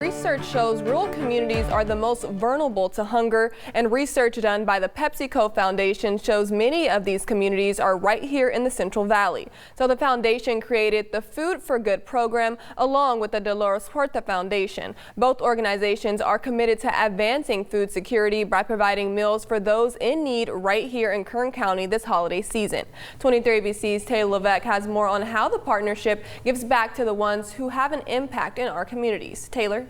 Research shows rural communities are the most vulnerable to hunger, and research done by the PepsiCo Foundation shows many of these communities are right here in the Central Valley. So the foundation created the Food for Good program along with the Dolores Huerta Foundation. Both organizations are committed to advancing food security by providing meals for those in need right here in Kern County this holiday season. 23 ABC's Taylor Levesque has more on how the partnership gives back to the ones who have an impact in our communities. Taylor?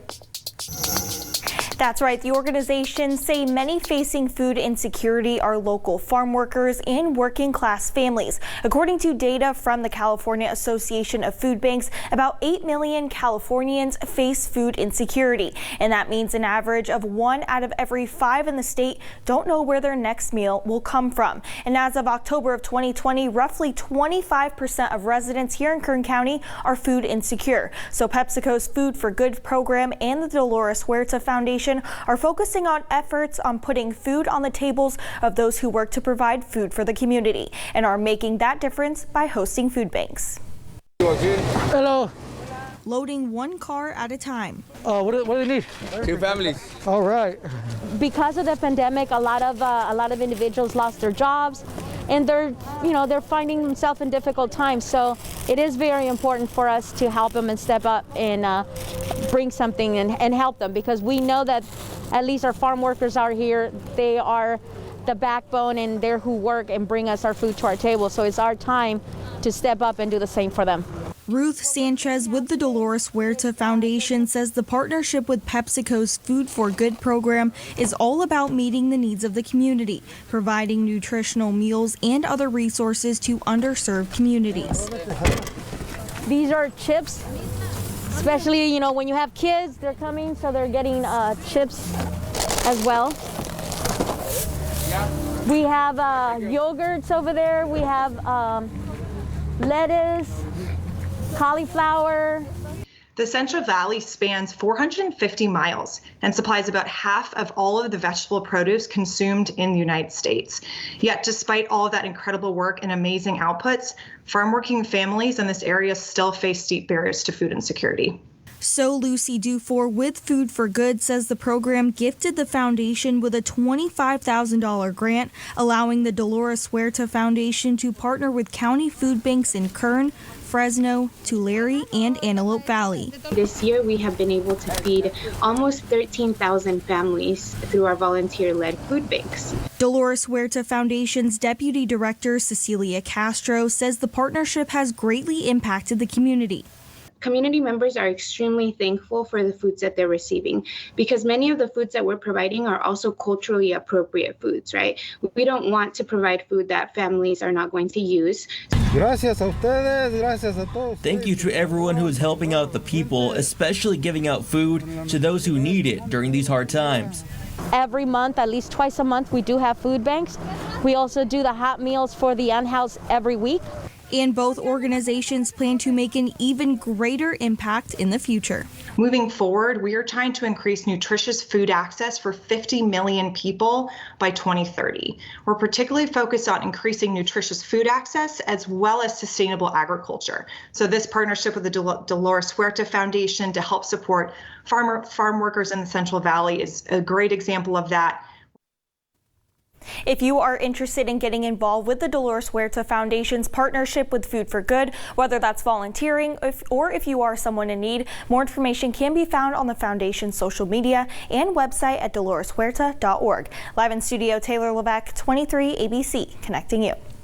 That's right. The organizations say many facing food insecurity are local farm workers and working class families. According to data from the California Association of Food Banks, about 8 million Californians face food insecurity. And that means an average of 1 out of every 5 in the state don't know where their next meal will come from. And as of October of 2020, roughly 25% of residents here in Kern County are food insecure. So PepsiCo's Food for Good program and the Dolores Huerta Foundation are focusing on efforts on putting food on the tables of those who work to provide food for the community and are making that difference by hosting food banks. Hello. Loading one car at a time. What do they need? 2 families. All right. Because of the pandemic, a lot of individuals lost their jobs, and they're finding themselves in difficult times. So it is very important for us to help them and step up and bring something and help them, because we know that at least our farm workers are here. They are the backbone, and they're who work and bring us our food to our table. So it's our time to step up and do the same for them. Ruth Sanchez with the Dolores Huerta Foundation says the partnership with PepsiCo's Food for Good program is all about meeting the needs of the community, providing nutritional meals and other resources to underserved communities. These are chips, especially, when you have kids, they're coming, so they're getting chips as well. We have yogurts over there. We have lettuce, cauliflower. The Central Valley spans 450 miles and supplies about half of all of the vegetable produce consumed in the United States. Yet, despite all of that incredible work and amazing outputs, farm working families in this area still face steep barriers to food insecurity. So Lucy Dufour with Food for Good says the program gifted the foundation with a $25,000 grant, allowing the Dolores Huerta Foundation to partner with county food banks in Kern, Fresno, Tulare, and Antelope Valley. This year we have been able to feed almost 13,000 families through our volunteer-led food banks. Dolores Huerta Foundation's Deputy Director Cecilia Castro says the partnership has greatly impacted the community. Community members are extremely thankful for the foods that they're receiving, because many of the foods that we're providing are also culturally appropriate foods, right? We don't want to provide food that families are not going to use. Gracias a ustedes, gracias a todos. Thank you to everyone who is helping out the people, especially giving out food to those who need it during these hard times. Every month, at least twice a month, we do have food banks. We also do the hot meals for the unhoused every week. And both organizations plan to make an even greater impact in the future. Moving forward, we are trying to increase nutritious food access for 50 million people by 2030. We're particularly focused on increasing nutritious food access as well as sustainable agriculture. So this partnership with the Dolores Huerta Foundation to help support farm workers in the Central Valley is a great example of that. If you are interested in getting involved with the Dolores Huerta Foundation's partnership with Food for Good, whether that's volunteering or if you are someone in need, more information can be found on the foundation's social media and website at doloreshuerta.org. Live in studio, Taylor Levesque, 23 ABC, connecting you.